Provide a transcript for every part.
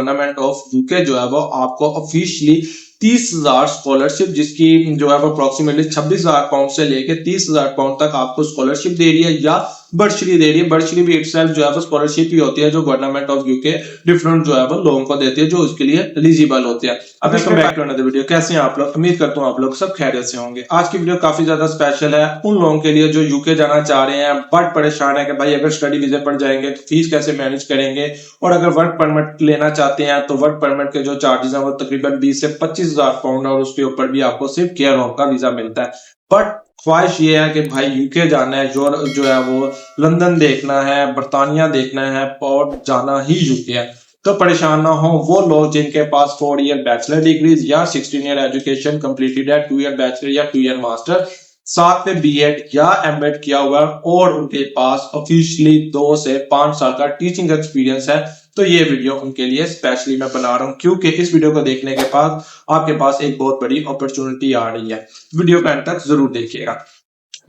Government of UK जो है वो आपको ऑफिशियली 30,000 स्कॉलरशिप, जिसकी जो है वो अप्रोक्सीमेटली 26,000 पाउंड से लेके 30,000 पाउंड तक आपको स्कॉलरशिप दे रही है या बर्सरी दे रही है। बर्सरी भी इटसेल्फ जो है वो स्कॉलरशिप ही होती है जो गवर्नमेंट ऑफ यूके डिफरेंट जो है वो लोगों को देती है जो उसके लिए एलिजिबल होते हैं। अब welcome back to another video. कैसे हैं आप लोग? उम्मीद करता हूं आप लोग सब खैरियत से होंगे। आज की वीडियो काफी ज्यादा स्पेशल है उन लोगों के लिए जो यूके जाना चाह रहे हैं बट परेशान है कि भाई अगर स्टडी वीजा पर जाएंगे तो फीस कैसे मैनेज करेंगे, और अगर वर्क परमिट लेना चाहते हैं तो वर्क परमिट के जो चार्जेस हैं वो तकरीबन 20 से 25,000 पाउंड और उसके ऊपर भी आपको सिर्फ केयर होम का वीजा मिलता है। बट ख्वाहिश ये है कि भाई यूके जाना है, जो है वो लंदन देखना है, बर्तानिया देखना है और जाना ही यूके है। तो परेशान ना हो वो लोग जिनके पास 4 ईयर बैचलर डिग्रीज या 16 ईयर एजुकेशन कंप्लीटेड है, 2 ईयर बैचलर या 2 ईयर मास्टर, साथ में बीएड या एमएड किया हुआ है और उनके पास ऑफिशियली 2 से 5 साल का टीचिंग एक्सपीरियंस है। तो ये वीडियो उनके लिए स्पेशली मैं बना रहा हूं क्योंकि इस वीडियो को देखने के बाद आपके पास एक बहुत बड़ी अपॉर्चुनिटी आ रही है। वीडियो का अंत तक जरूर देखिएगा।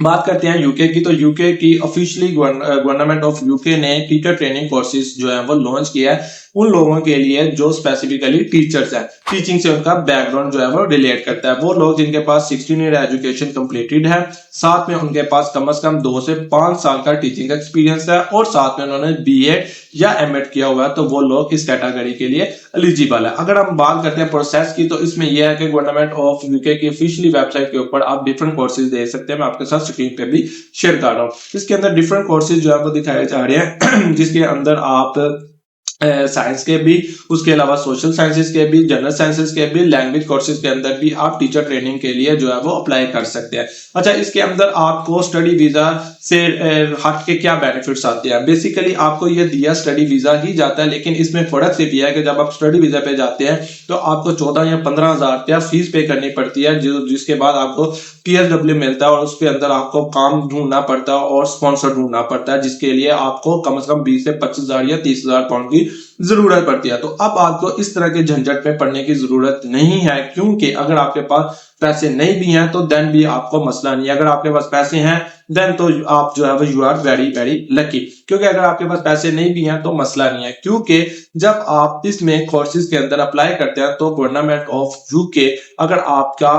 बात करते हैं यूके की। तो यूके की ऑफिशियली गवर्नमेंट ऑफ यूके ने टीचर ट्रेनिंग कोर्सेज जो है वो लॉन्च किया है उन लोगों के लिए जो स्पेसिफिकली टीचर्स हैं, टीचिंग से उनका बैकग्राउंड जो है वो रिलेट करता है। वो लोग जिनके पास 16 ईयर एजुकेशन कंप्लीटेड है, साथ में उनके पास कम से कम 2 से 5 साल का टीचिंग एक्सपीरियंस है और साथ में उन्होंने बीएड या एमएड किया हुआ है, तो वो लोग इस कैटेगरी के लिए एलिजिबल है। अगर हम बात करते हैं प्रोसेस की तो इसमें यह है कि गवर्नमेंट ऑफ यूके की ऑफिशियली वेबसाइट के ऊपर आप डिफरेंट कोर्सेज देख सकते हैं। मैं आपके साथ स्क्रीन पे भी शेयर कर रहा हूँ। इसके अंदर डिफरेंट कोर्सेज जो है वो दिखाए जा रहे हैं जिसके अंदर आप साइंस के भी, उसके अलावा सोशल साइंसेज के भी, जनरल साइंसेज के भी, लैंग्वेज कोर्सेज के अंदर भी आप टीचर ट्रेनिंग के लिए जो है वो अप्लाई कर सकते हैं। अच्छा, इसके अंदर आपको स्टडी वीजा से हट के क्या बेनिफिट्स आते हैं? बेसिकली आपको ये दिया स्टडी वीजा ही जाता है, लेकिन इसमें फर्क सिर्फ यह है कि जब आप स्टडी वीजा पे जाते हैं तो आपको 14 या 15,000 रुपया फीस पे करनी पड़ती है, जिसके बाद आपको पीएसडब्ल्यू मिलता है और उसके अंदर आपको काम ढूंढना पड़ता है और स्पॉन्सर ढूंढना पड़ता है, जिसके लिए आपको कम से कम 20 से 25,000 या 30,000 पाउंड की जरूरत पड़ती है। तो अब आपको इस तरह के झंझट में पड़ने की जरूरत नहीं है क्योंकि अगर आपके पास पैसे नहीं भी हैं तो देन भी आपको मसला नहीं है। अगर आपके पास पैसे हैं देन तो आप जो है वो you are very very lucky, क्योंकि अगर आपके पास पैसे नहीं भी हैं तो मसला नहीं है, क्योंकि जब आप इसमें कोर्सेज के अंदर अप्लाई करते हैं तो गवर्नमेंट ऑफ यूके अगर आपका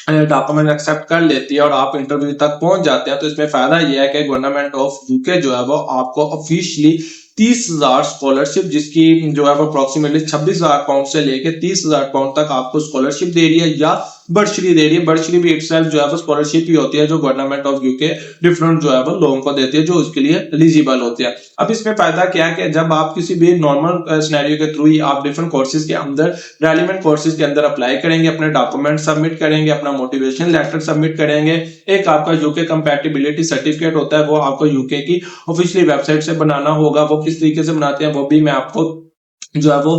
डॉक्यूमेंट एक्सेप्ट कर लेती है और आप इंटरव्यू तक पहुंच जाते हैं तो इसमें फायदा यह है कि गवर्नमेंट ऑफ यूके जो है वो आपको ऑफिशियली 30,000 स्कॉलरशिप, जिसकी जो है वो अप्रोक्सीमेटली 26,000 पाउंड से लेके 30,000 पाउंड तक आपको स्कॉलरशिप दे रही है या बर्सरी दे रही है। बर्सरी भी इटसेल्फ जो है वो स्कॉलरशिप ही होती है जो गवर्नमेंट ऑफ यूके डिफरेंट जो है वो लोगों को देती है जो उसके लिए एलिजिबल होते हैं। अब इसमें फायदा क्या है कि जब आप किसी भी नॉर्मल सिनेरियो के थ्रू ही आप डिफरेंट कोर्सेज के अंदर, रेलिवेंट कोर्सेज के अंदर अप्लाई करेंगे, अपने डॉक्यूमेंट सबमिट करेंगे, अपना मोटिवेशन लेटर सबमिट करेंगे, एक आपका यूके कंपैटिबिलिटी सर्टिफिकेट होता है वो आपको यूके की ऑफिशियली वेबसाइट से बनाना होगा। वो किस तरीके से बनाते हैं वो भी मैं आपको जो है वो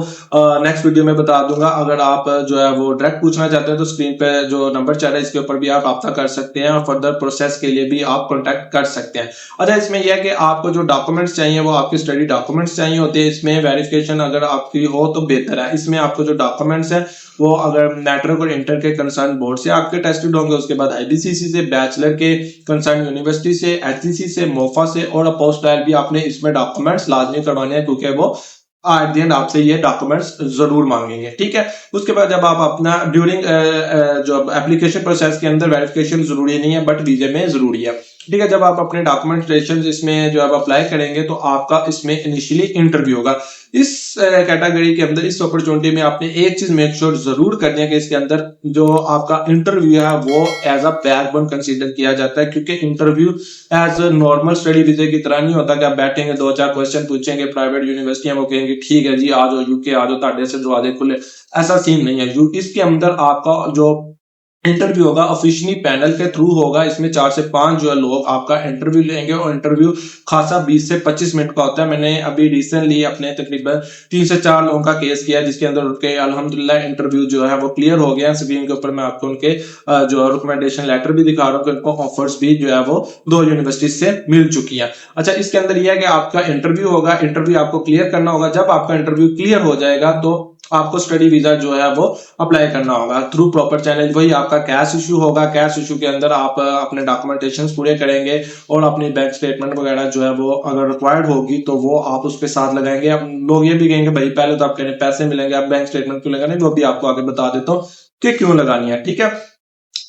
नेक्स्ट वीडियो में बता दूंगा। अगर आप जो है वो डायरेक्ट पूछना चाहते हैं तो स्क्रीन पे जो नंबर चल रहा है इसके ऊपर भी आप रब्ता कर सकते हैं और फर्दर प्रोसेस के लिए भी आप कांटेक्ट कर सकते हैं। अच्छा, इसमें यह है कि आपको जो डॉक्यूमेंट्स चाहिए वो आपके स्टडी डॉक्यूमेंट्स चाहिए होते हैं। इसमें वेरिफिकेशन अगर आपकी हो तो बेहतर है। इसमें आपको जो डॉक्यूमेंट्स है वो अगर मैट्रिक और इंटर के कंसर्न बोर्ड से आपके टेस्टेड होंगे, उसके बाद आईबीसीसी से, बैचलर के कंसर्न यूनिवर्सिटी से, एचजीसी से, मोफा से और अपोस्टाइल भी आपने इसमें डॉक्यूमेंट्स लाजमी करवाने हैं क्योंकि वो एट द एंड आपसे ये डॉक्यूमेंट्स जरूर मांगेंगे। ठीक है, उसके बाद जब आप अपना ड्यूरिंग जो एप्लीकेशन प्रोसेस के अंदर वेरिफिकेशन जरूरी नहीं है बट वीजे में जरूरी है। ठीक है, जब आप अपने डॉक्यूमेंटेशन इसमें जो आप अप्लाई करेंगे तो आपका इसमें इनिशियली इंटरव्यू होगा। इस कैटेगरी के अंदर, इस अपॉर्चुनिटी में आपने एक चीज मेक श्योर जरूर करनी है कि इसके अंदर जो आपका इंटरव्यू है वो एज अ बैकबोन कंसीडर किया जाता है, क्योंकि इंटरव्यू एज नॉर्मल स्टडी वीजे की तरह नहीं होता कि आप बैठेंगे 2-4 क्वेश्चन पूछेंगे प्राइवेट यूनिवर्सिटी वो कहेंगे ठीक है जी आ जाओ यूके आ जाओ ताड़े से दरवाजे खुले, ऐसा सीन नहीं है। इसके अंदर आपका जो इंटरव्यू होगा ऑफिशियली पैनल के थ्रू होगा। इसमें 4 से 5 जो है लोग आपका इंटरव्यू लेंगे और इंटरव्यू खासा 20 से 25 मिनट का होता है। मैंने अभी रिसेंटली अपने तकरीबन 3 से 4 लोगों का केस किया जिसके अंदर उनके अल्हम्दुलिल्लाह इंटरव्यू जो है वो क्लियर हो गया। स्क्रीन के ऊपर मैं आपको उनके जो रिकमेंडेशन लेटर भी दिखा रहा हूँ कि उनको ऑफर्स भी जो है वो 2 यूनिवर्सिटी से मिल चुकी है। अच्छा, इसके अंदर यह है कि आपका इंटरव्यू होगा, इंटरव्यू आपको क्लियर करना होगा। जब आपका इंटरव्यू क्लियर हो जाएगा तो आपको स्टडी वीजा जो है वो अप्लाई करना होगा थ्रू प्रॉपर चैनल। वही आपका कैश इशू होगा, कैश इशू के अंदर आप अपने डॉक्यूमेंटेशन पूरे करेंगे और अपनी बैंक स्टेटमेंट वगैरह जो है वो अगर रिक्वायर्ड होगी तो वो आप उसके साथ लगाएंगे। अब लोग ये भी कहेंगे भाई पहले तो आप कह रहे हैं पैसे मिलेंगे, आप बैंक स्टेटमेंट क्यों लगाने, वो भी आपको आगे बता देता हूँ कि क्यों लगानी है, ठीक है।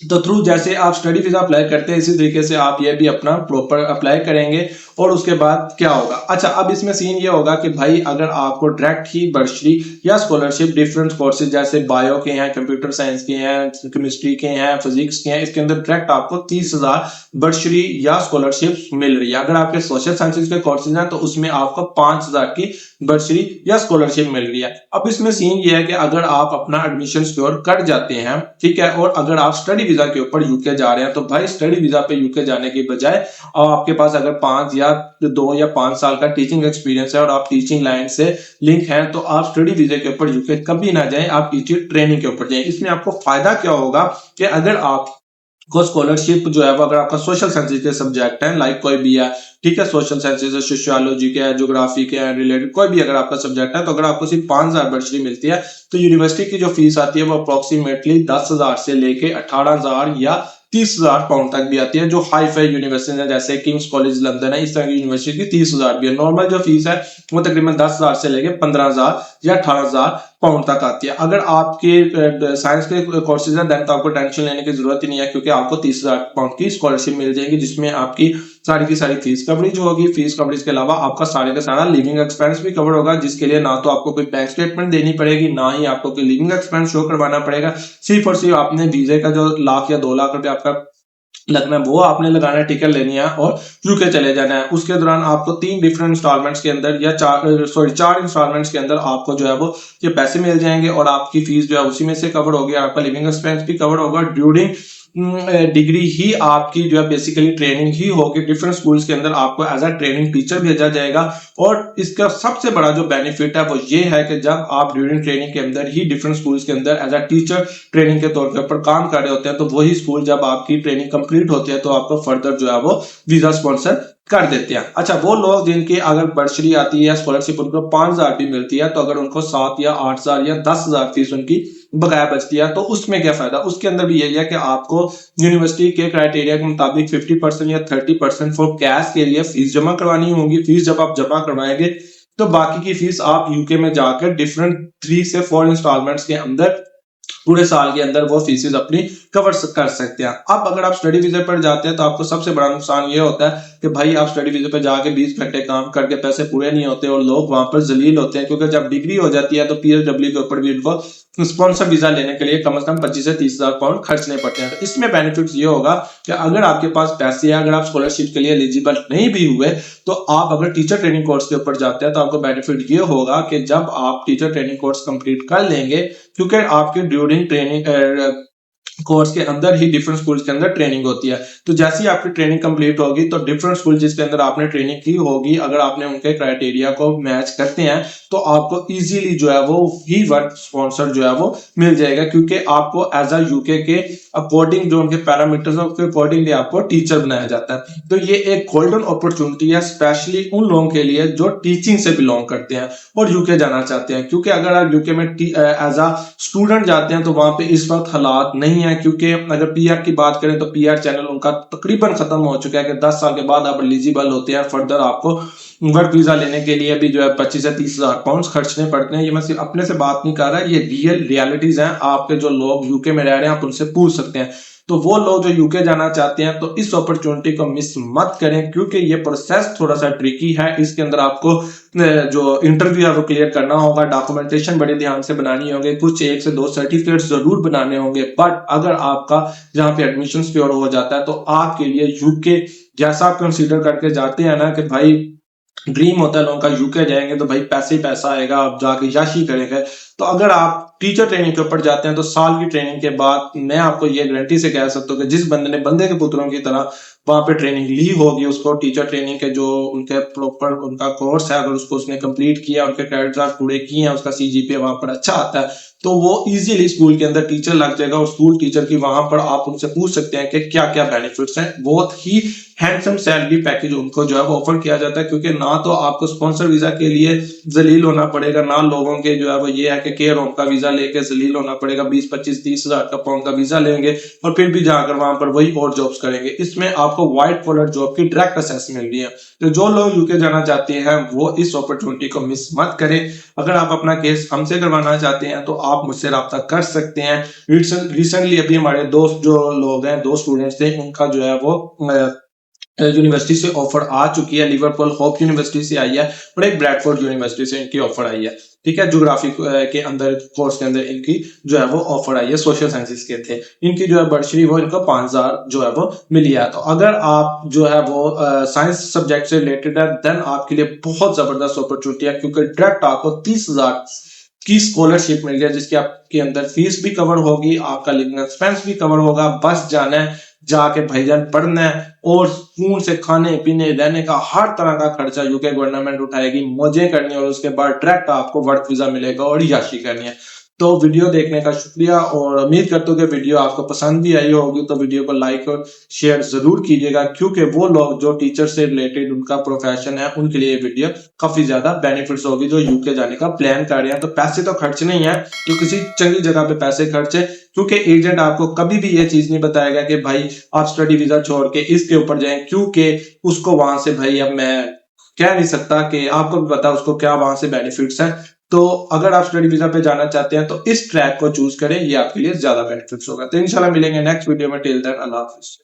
तो थ्रू जैसे आप स्टडी वीजा अप्लाई करते हैं इसी तरीके से आप ये भी अपना प्रॉपर अप्लाई करेंगे और उसके बाद क्या होगा। अच्छा, अब इसमें सीन ये होगा कि भाई अगर आपको डायरेक्ट ही बर्सरी या स्कॉलरशिप डिफरेंट कोर्सेज जैसे बायो के हैं, कंप्यूटर साइंस के हैं, केमिस्ट्री के हैं, फिजिक्स के हैं, इसके अंदर डायरेक्ट आपको 30,000 बर्सरी या स्कॉलरशिप मिल रही है। अगर आपके सोशल साइंसेज के कोर्सेज हैं तो उसमें आपको 5,000 की बर्सरी या स्कॉलरशिप मिल रही है। अब इसमें सीन ये है कि अगर आप अपना एडमिशन सिक्योर कर जाते हैं, ठीक है, और अगर आप स्टडी वीजा के ऊपर यूके जा रहे हैं तो भाई स्टडी वीजा पे यूके जाने की बजाय आपके पास अगर 5 या 2 या 5 साल का टीचिंग एक्सपीरियंस है और आप टीचिंग लाइन से लिंक हैं तो आप स्टडी वीजा के ऊपर यूके कभी ना जाएं, आप टीचिंग ट्रेनिंग के ऊपर जाएं। इसमें आपको फायदा क्या होगा कि अगर आप को स्कॉलरशिप जो है वो अगर आपका सोशल साइंसेज के सब्जेक्ट है, लाइक कोई भी है, ठीक है, सोशल साइंसेज है, सोशियोलॉजी के है, ज्योग्राफी के है, रिलेटेड कोई भी अगर आपका सब्जेक्ट है, तो अगर आपको सिर्फ 5,000 बर्सरी मिलती है तो यूनिवर्सिटी की जो फीस आती है वो अप्रोक्सीमेटली 10,000 से लेके 18,000 या 30,000 पाउंड तक भी आती है। जो हाई फाई यूनिवर्सिटी है जैसे किंग्स कॉलेज लंदन है, इस तरह की यूनिवर्सिटी की 30,000 भी है। नॉर्मल जो फीस है वो तकरीबन 10,000 से लेके 15,000 या 18,000 पाउंड तक आती है। अगर आपके साइंस के कोर्सेज है देन तो आपको टेंशन लेने की जरूरत ही नहीं है क्योंकि आपको 30,000 पाउंड की स्कॉलरशिप मिल जाएगी जिसमें आपकी सारी की सारी फीस कवरेज होगी। फीस कवरेज के अलावा आपका सारे का सारा लिविंग एक्सपेंस भी कवर होगा जिसके लिए ना तो आपको कोई बैंक स्टेटमेंट देनी पड़ेगी ना ही आपको कोई लिविंग एक्सपेंस शो करवाना पड़ेगा। सिर्फ और सिर्फ आपने वीजे का जो 1,00,000 या 2,00,000 रुपए आपका लगना है वो आपने लगाना है, टिकट लेनी है और यूके चले जाना है। उसके दौरान आपको 3 डिफरेंट इंस्टॉलमेंट्स के अंदर या 4 इंस्टॉलमेंट्स के अंदर आपको जो है वो ये पैसे मिल जाएंगे और आपकी फीस जो है उसी में से कवर होगी, आपका लिविंग एक्सपेंस भी कवर होगा। ड्यूरिंग डिग्री ही आपकी जो है बेसिकली ट्रेनिंग ही होगी। डिफरेंट स्कूल्स के अंदर आपको एज अ ट्रेनिंग टीचर भेजा जाएगा और इसका सबसे बड़ा जो बेनिफिट है वो ये है कि जब आप ड्यूरिंग ट्रेनिंग के अंदर ही डिफरेंट स्कूल्स के अंदर एज अ टीचर ट्रेनिंग के तौर के ऊपर काम कर रहे होते हैं तो वही स्कूल जब आपकी ट्रेनिंग कंप्लीट होती है तो आपको फर्दर जो है वो वीजा स्पॉन्सर कर देते हैं। अच्छा, वो लोग जिनकी अगर बर्सरी आती है या स्कॉलरशिप उनको 5,000 भी मिलती है तो अगर उनको 7 या 8,000 या 10,000 फीस उनकी बकाया बचती है तो उसमें क्या फायदा। उसके अंदर भी यही है कि आपको यूनिवर्सिटी के क्राइटेरिया के मुताबिक 50% या 30% फॉर कैश के लिए फीस जमा करवानी होगी। फीस जब आप जमा करवाएंगे तो बाकी की फीस आप यूके में जाकर डिफरेंट 3 से 4 इंस्टॉलमेंट्स के अंदर पूरे साल के अंदर वो फीसेस अपनी कवर कर सकते हैं। अब अगर आप स्टडी वीजा पर जाते हैं तो आपको सबसे बड़ा नुकसान ये होता है कि भाई आप स्टडी वीजा पर जाके 20 घंटे काम करके पैसे पूरे नहीं होते और लोग वहां पर जलील होते हैं क्योंकि जब डिग्री हो जाती है तो पीएसडब्ल्यू के ऊपर भी उनको स्पॉन्सर वीजा लेने के लिए कम से कम 25 से 30,000 पाउंड खर्चने पड़ते हैं। तो इसमें बेनिफिट ये होगा कि अगर आपके पास पैसे हैं, अगर आप स्कॉलरशिप के लिए एलिजिबल नहीं भी हुए तो आप अगर टीचर ट्रेनिंग कोर्स के ऊपर जाते हैं तो आपको बेनिफिट ये होगा कि जब आप टीचर ट्रेनिंग कोर्स कंप्लीट कर लेंगे क्योंकि आपके ड्यूरिंग ट्रेनिंग कोर्स के अंदर ही डिफरेंट स्कूल्स के अंदर ट्रेनिंग होती है तो जैसी आपकी ट्रेनिंग कंप्लीट होगी तो डिफरेंट स्कूल जिसके अंदर आपने ट्रेनिंग की होगी अगर आपने उनके क्राइटेरिया को मैच करते हैं तो आपको इजीली जो है वो ही वर्क स्पॉन्सर जो है वो मिल जाएगा क्योंकि आपको एज अ यूके के अकॉर्डिंग जो उनके पैरामीटर्स है उसके अकॉर्डिंगली आपको टीचर बनाया जाता है। तो ये एक गोल्डन अपॉर्चुनिटी है स्पेशली उन लोगों के लिए जो टीचिंग से बिलोंग करते हैं और यूके जाना चाहते हैं क्योंकि अगर आप यूके में एज अ स्टूडेंट जाते हैं तो वहां पे इस वक्त हालात नहीं है क्योंकि अगर पीआर की बात करें तो पीआर चैनल उनका तकरीबन खत्म हो चुका है कि 10 साल के बाद आप एलिजिबल होते हैं। फर्दर आपको वर्क वीजा लेने के लिए भी जो है 25 से 30,000 पाउंड खर्चने पड़ते हैं। ये मैं सिर्फ अपने से बात नहीं कर रहा, ये रियल रियलिटीज हैं। आपके जो लोग यूके में रह रहे हैं आप उनसे पूछ सकते हैं। तो वो लोग जो यूके जाना चाहते हैं तो इस अपॉर्चुनिटी को मिस मत करें क्योंकि ये प्रोसेस थोड़ा सा ट्रिकी है। इसके अंदर आपको जो इंटरव्यू है वो क्लियर करना होगा, डॉक्यूमेंटेशन बड़े ध्यान से बनानी होगी, कुछ 1 से 2 सर्टिफिकेट जरूर बनाने होंगे। बट अगर आपका जहाँ पे एडमिशन सिक्योर हो जाता है तो आपके लिए यूके जैसा आप कंसीडर करके जाते हैं ना कि भाई ड्रीम होता है लोगों का यूके जाएंगे तो भाई पैसे ही पैसा आएगा, आप जाके याशी करेंगे। तो अगर आप टीचर ट्रेनिंग के ऊपर जाते हैं तो साल की ट्रेनिंग के बाद मैं आपको ये गारंटी से कह सकता हूँ कि जिस बंदे ने बंदे के पुत्रों की तरह वहां पे ट्रेनिंग ली होगी उसको टीचर ट्रेनिंग के जो उनके प्रॉपर उनका कोर्स है अगर उसको उसने कंप्लीट किया, उनके क्रेडिट्स पूरे किए हैं, उसका सीजीपीए वहां पर अच्छा आता है तो वो इजीली स्कूल के अंदर टीचर लग जाएगा और स्कूल टीचर की वहां पर आप उनसे पूछ सकते हैं कि क्या क्या बेनिफिट्स हैं। बहुत ही हैंडसम सैलरी पैकेज उनको जो है वो ऑफर किया जाता है, क्योंकि ना तो आपको स्पॉन्सर वीजा के लिए जलील होना पड़ेगा, ना लोगों के जो है वो ये है कि केयर होम का वीजा लेके जलील होना पड़ेगा, 20-25-30 हजार का पाउंड का वीजा लेंगे और फिर भी जाकर वहां पर वही और जॉब्स करेंगे। इसमें आपको व्हाइट कॉलर जॉब की डायरेक्ट एक्सेस मिल रही है। तो जो लोग यूके जाना चाहते हैं वो इस अपॉर्चुनिटी को मिस मत करें। अगर आप अपना केस हमसे करवाना चाहते हैं तो आप मुझसे रब्ता कर सकते हैं। रिसेंटली अभी हमारे दोस्त जो लोग हैं, दो स्टूडेंट्स थे, उनका जो है वो यूनिवर्सिटी से ऑफर आ चुकी है। लिवरपूल होप यूनिवर्सिटी से आई है और एक ब्रैडफोर्ड यूनिवर्सिटी से इनकी ऑफर आई है। ठीक है, ज्योग्राफी के अंदर कोर्स के अंदर इनकी जो है वो ऑफर आई है, सोशल साइंसेस के थे। इनकी जो है बर्सरी वो इनको 5,000 जो है वो मिली है। तो अगर आप जो है वो साइंस सब्जेक्ट से रिलेटेड है देन आपके लिए बहुत जबरदस्त अपॉर्चुनिटी है, क्योंकि डायरेक्ट आपको 30,000 की स्कॉलरशिप मिल गया, जिसके आपके अंदर फीस भी कवर होगी, आपका लिविंग एक्सपेंस भी कवर होगा। बस जाना है, जाके भाईजान पढ़ना है और स्कूल से खाने पीने रहने का हर तरह का खर्चा यूके गवर्नमेंट उठाएगी। मौजें करनी और उसके बाद डायरेक्ट आपको वर्क वीजा मिलेगा और याशी करनी है। तो वीडियो देखने का शुक्रिया और उम्मीद करता हूँ कि वीडियो आपको पसंद भी आई होगी। तो वीडियो को लाइक और शेयर जरूर कीजिएगा, क्योंकि वो लोग जो टीचर से रिलेटेड उनका प्रोफेशन है उनके लिए वीडियो काफी ज्यादा बेनिफिट्स होगी, जो यूके जाने का प्लान कर रहे हैं। तो पैसे तो खर्च नहीं है, तो किसी चंगी जगह पे पैसे खर्चे, क्योंकि एजेंट आपको कभी भी ये चीज नहीं बताएगा कि भाई आप स्टडी वीजा छोड़ के इसके ऊपर जाएं, क्योंकि उसको वहां से भाई अब मैं कह नहीं सकता कि आपको भी पता उसको क्या वहां से बेनिफिट्स हैं। तो अगर आप स्टडी वीजा पे जाना चाहते हैं तो इस ट्रैक को चूज करें, ये आपके लिए ज्यादा बेनिफिट्स होगा। तो इंशाल्लाह मिलेंगे नेक्स्ट वीडियो में। टिल देन अल्लाह हाफिज।